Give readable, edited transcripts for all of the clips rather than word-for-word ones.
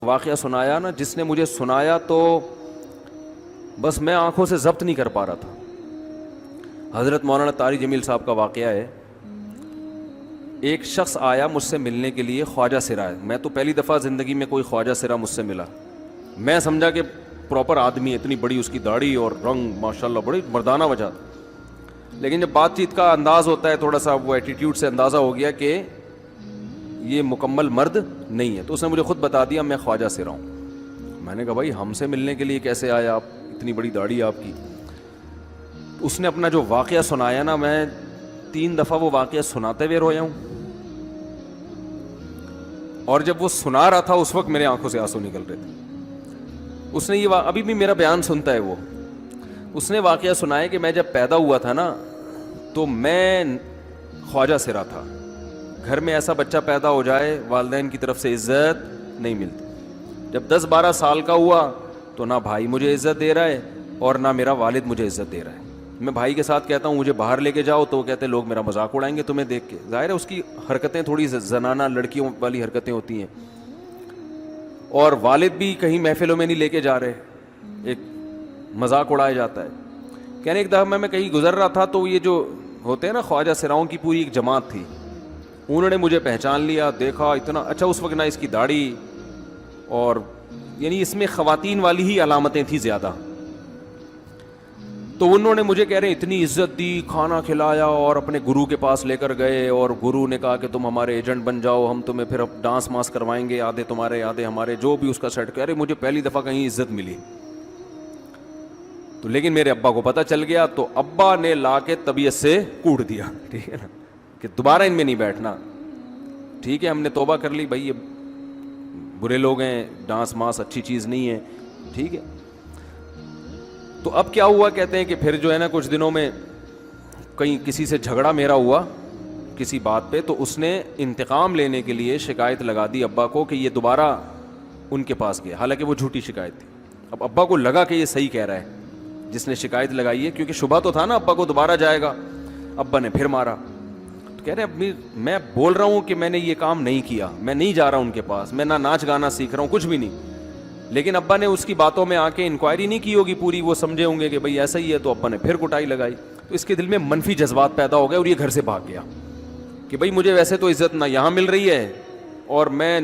واقعہ سنایا نا، جس نے مجھے سنایا تو بس میں آنکھوں سے ضبط نہیں کر پا رہا تھا۔ حضرت مولانا طاری جمیل صاحب کا واقعہ ہے۔ ایک شخص آیا مجھ سے ملنے کے لیے، خواجہ سرا ہے۔ میں تو پہلی دفعہ زندگی میں کوئی خواجہ سرا مجھ سے ملا۔ میں سمجھا کہ پراپر آدمی ہے، اتنی بڑی اس کی داڑھی اور رنگ ماشاءاللہ بڑی مردانہ وجہ، لیکن جب بات چیت کا انداز ہوتا ہے تھوڑا سا وہ ایٹیٹیوڈ سے اندازہ ہو گیا کہ یہ مکمل مرد نہیں ہے۔ تو اس نے مجھے خود بتا دیا میں خواجہ سرا ہوں۔ میں نے کہا بھائی ہم سے ملنے کے لیے کیسے آئے آپ، اتنی بڑی داڑھی آپ کی۔ اس نے اپنا جو واقعہ سنایا نا، میں 3 دفعہ وہ واقعہ سناتے ہوئے رویا ہوں، اور جب وہ سنا رہا تھا اس وقت میرے آنکھوں سے آنسو نکل رہے تھے۔ اس نے یہ ابھی بھی میرا بیان سنتا ہے وہ، اس نے واقعہ سنایا کہ میں جب پیدا ہوا تھا نا تو میں خواجہ سرا تھا۔ گھر میں ایسا بچہ پیدا ہو جائے والدین کی طرف سے عزت نہیں ملتی۔ جب 10-12 سال کا ہوا تو نہ بھائی مجھے عزت دے رہا ہے اور نہ میرا والد مجھے عزت دے رہا ہے۔ میں بھائی کے ساتھ کہتا ہوں مجھے باہر لے کے جاؤ تو وہ کہتے ہیں لوگ میرا مذاق اڑائیں گے تمہیں دیکھ کے۔ ظاہر ہے اس کی حرکتیں تھوڑی زنانہ لڑکیوں والی حرکتیں ہوتی ہیں، اور والد بھی کہیں محفلوں میں نہیں لے کے جا رہے، ایک مذاق اڑایا جاتا ہے۔ کہنے ایک دفعہ میں کہیں گزر رہا تھا تو یہ جو ہوتے ہیں نا خواجہ سراؤں کی پوری ایک جماعت تھی، انہوں نے مجھے پہچان لیا، دیکھا اتنا اچھا اس وقت نہ اس کی داڑھی، اور یعنی اس میں خواتین والی ہی علامتیں تھیں زیادہ۔ تو انہوں نے مجھے کہہ رہے ہیں اتنی عزت دی، کھانا کھلایا اور اپنے گرو کے پاس لے کر گئے، اور گرو نے کہا کہ تم ہمارے ایجنٹ بن جاؤ، ہم تمہیں پھر اب ڈانس ماس کروائیں گے، آدھے تمہارے آدھے ہمارے، جو بھی اس کا سیٹ۔ کہہ رہے مجھے پہلی دفعہ کہیں عزت ملی تو، لیکن میرے ابا کو پتہ چل گیا تو ابا نے لا کے طبیعت سے کوٹ دیا، ٹھیک ہے نا، کہ دوبارہ ان میں نہیں بیٹھنا۔ ٹھیک ہے ہم نے توبہ کر لی، بھائی یہ برے لوگ ہیں، ڈانس ماس اچھی چیز نہیں ہے، ٹھیک ہے۔ تو اب کیا ہوا، کہتے ہیں کہ پھر جو ہے نا کچھ دنوں میں کہیں کسی سے جھگڑا میرا ہوا کسی بات پہ، تو اس نے انتقام لینے کے لیے شکایت لگا دی ابا کو کہ یہ دوبارہ ان کے پاس گیا، حالانکہ وہ جھوٹی شکایت تھی۔ اب ابا کو لگا کہ یہ صحیح کہہ رہا ہے جس نے شکایت لگائی ہے، کیونکہ شبہ تو تھا نا ابا کو دوبارہ جائے گا۔ ابا نے پھر مارا، تو کہہ رہے اب میں بول رہا ہوں کہ میں نے یہ کام نہیں کیا، میں نہیں جا رہا ہوں ان کے پاس، میں نہ ناچ گانا سیکھ رہا ہوں، کچھ بھی نہیں۔ لیکن ابا نے اس کی باتوں میں آ کے انکوائری نہیں کی ہوگی پوری، وہ سمجھے ہوں گے کہ بھئی ایسا ہی ہے، تو ابا نے پھر کٹائی لگائی۔ تو اس کے دل میں منفی جذبات پیدا ہو گئے اور یہ گھر سے بھاگ گیا کہ بھئی مجھے ویسے تو عزت نہ یہاں مل رہی ہے اور میں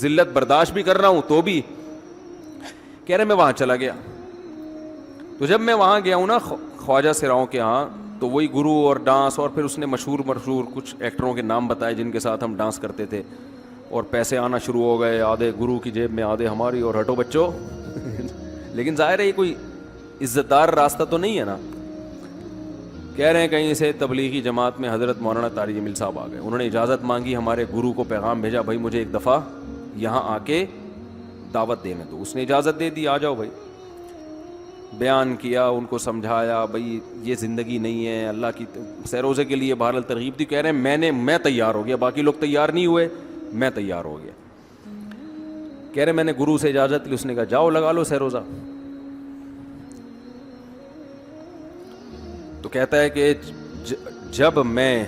ذلت برداشت بھی کر رہا ہوں، تو بھی کہہ رہے میں وہاں چلا گیا۔ تو جب میں وہاں گیا ہوں نا خواجہ سراؤں کے ہاں، تو وہی گرو اور ڈانس، اور پھر اس نے مشہور کچھ ایکٹروں کے نام بتائے جن کے ساتھ ہم ڈانس کرتے تھے، اور پیسے آنا شروع ہو گئے، آدھے گرو کی جیب میں آدھے ہماری، اور ہٹو بچوں۔ لیکن ظاہر ہے یہ کوئی عزت دار راستہ تو نہیں ہے نا۔ کہہ رہے ہیں کہیں سے تبلیغی جماعت میں حضرت مولانا طاری جمیل صاحب آ گئے، انہوں نے اجازت مانگی، ہمارے گرو کو پیغام بھیجا بھائی مجھے ایک دفعہ یہاں آ کے دعوت دینے دو۔ اس نے اجازت دے دی، آ جاؤ بھائی۔ بیان کیا، ان کو سمجھایا بھائی یہ زندگی نہیں ہے، اللہ کی سیروزے کے لیے بہرحال ترغیب دی۔ کہہ رہے ہیں میں تیار ہو گیا، باقی لوگ تیار نہیں ہوئے، میں تیار ہو گیا۔ کہہ رہے میں نے گرو سے اجازت لی، اس نے کہا جاؤ لگا لو سیروزہ۔ تو کہتا ہے کہ جب میں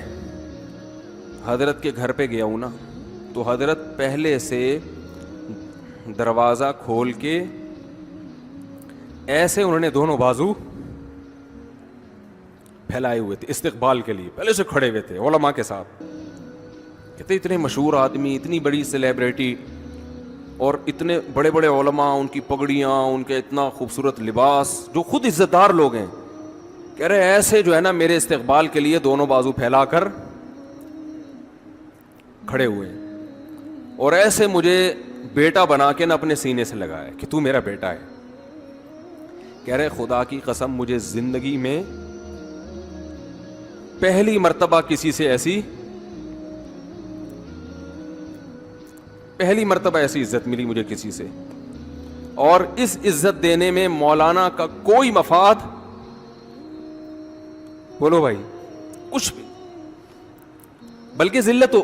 حضرت کے گھر پہ گیا ہوں نا، تو حضرت پہلے سے دروازہ کھول کے ایسے انہوں نے دونوں بازو پھیلائے ہوئے تھے استقبال کے لیے، پہلے سے کھڑے ہوئے تھے علماء کے ساتھ۔ کہتے اتنے مشہور آدمی، اتنی بڑی سیلیبریٹی، اور اتنے بڑے بڑے علماء، ان کی پگڑیاں، ان کے اتنا خوبصورت لباس، جو خود عزت دار لوگ ہیں، کہہ رہے ایسے جو ہے نا میرے استقبال کے لیے دونوں بازو پھیلا کر کھڑے ہوئے، اور ایسے مجھے بیٹا بنا کے نا اپنے سینے سے لگایا کہ تو میرا بیٹا ہے۔ کہہ رہے خدا کی قسم مجھے زندگی میں پہلی مرتبہ ایسی عزت ملی مجھے کسی سے، اور اس عزت دینے میں مولانا کا کوئی مفاد، بولو بھائی، کچھ بھی، بلکہ ذلت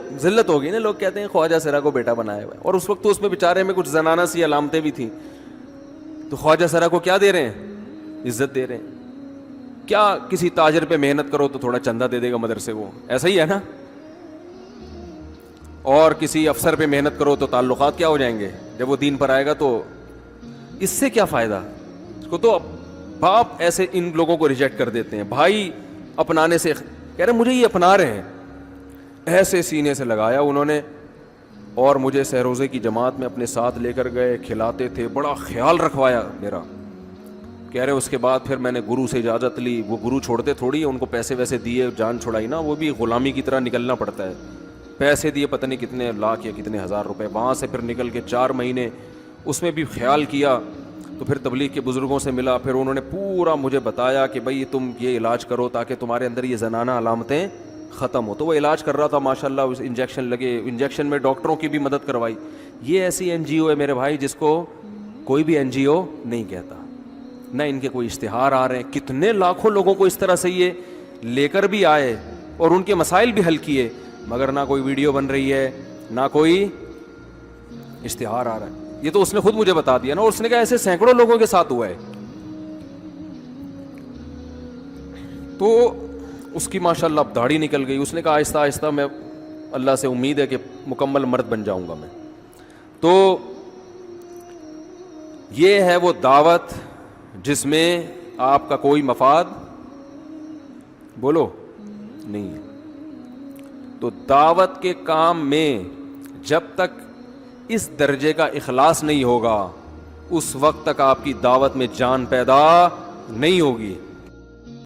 ہو گئی نا۔ لوگ کہتے ہیں خواجہ سرا کو بیٹا بنایا ہوا ہے، اور اس وقت تو اس میں بیچارے میں کچھ زنانہ سی علامتیں بھی تھیں، تو خواجہ سرا کو کیا دے رہے ہیں، عزت دے رہے ہیں۔ کیا کسی تاجر پہ محنت کرو تو تھوڑا چندہ دے دے گا مدرسے کو، ایسا ہی ہے نا، اور کسی افسر پہ محنت کرو تو تعلقات کیا ہو جائیں گے، جب وہ دین پر آئے گا تو اس سے کیا فائدہ. اس کو تو باپ ایسے ان لوگوں کو ریجیکٹ کر دیتے ہیں, بھائی اپنانے سے کہہ رہے مجھے یہ اپنا رہے ہیں, ایسے سینے سے لگایا انہوں نے, اور مجھے سہروزے کی جماعت میں اپنے ساتھ لے کر گئے, کھلاتے تھے, بڑا خیال رکھوایا میرا. کہہ رہے اس کے بعد پھر میں نے گرو سے اجازت لی, وہ گرو چھوڑتے تھوڑی, ان کو پیسے ویسے دیے, جان چھڑائی نا, وہ بھی غلامی کی طرح نکلنا پڑتا ہے, پیسے دیے پتہ نہیں کتنے لاکھ یا کتنے ہزار روپے, وہاں سے پھر نکل کے 4 مہینے اس میں بھی خیال کیا. تو پھر تبلیغ کے بزرگوں سے ملا, پھر انہوں نے پورا مجھے بتایا کہ بھائی تم یہ علاج کرو تاکہ تمہارے اندر یہ زنانہ علامتیں ختم ہو. تو وہ علاج کر رہا تھا ماشاءاللہ, اس انجیکشن لگے, انجیکشن میں ڈاکٹروں کی بھی مدد کروائی. یہ ایسی این جی او ہے میرے بھائی جس کو کوئی بھی این جی او نہیں کہتا, نہ ان کے کوئی اشتہار آ رہے ہیں. کتنے لاکھوں لوگوں کو اس طرح سے یہ لے کر بھی آئے اور ان کے مسائل بھی حل کیے, مگر نہ کوئی ویڈیو بن رہی ہے, نہ کوئی اشتہار آ رہا ہے. یہ تو اس نے خود مجھے بتا دیا نا, اور اس نے کہا ایسے سینکڑوں لوگوں کے ساتھ ہوا ہے. تو اس کی ماشاءاللہ اب داڑھی نکل گئی. اس نے کہا آہستہ آہستہ میں اللہ سے امید ہے کہ مکمل مرد بن جاؤں گا میں. تو یہ ہے وہ دعوت جس میں آپ کا کوئی مفاد بولو نہیں ہے. تو دعوت کے کام میں جب تک اس درجے کا اخلاص نہیں ہوگا اس وقت تک آپ کی دعوت میں جان پیدا نہیں ہوگی.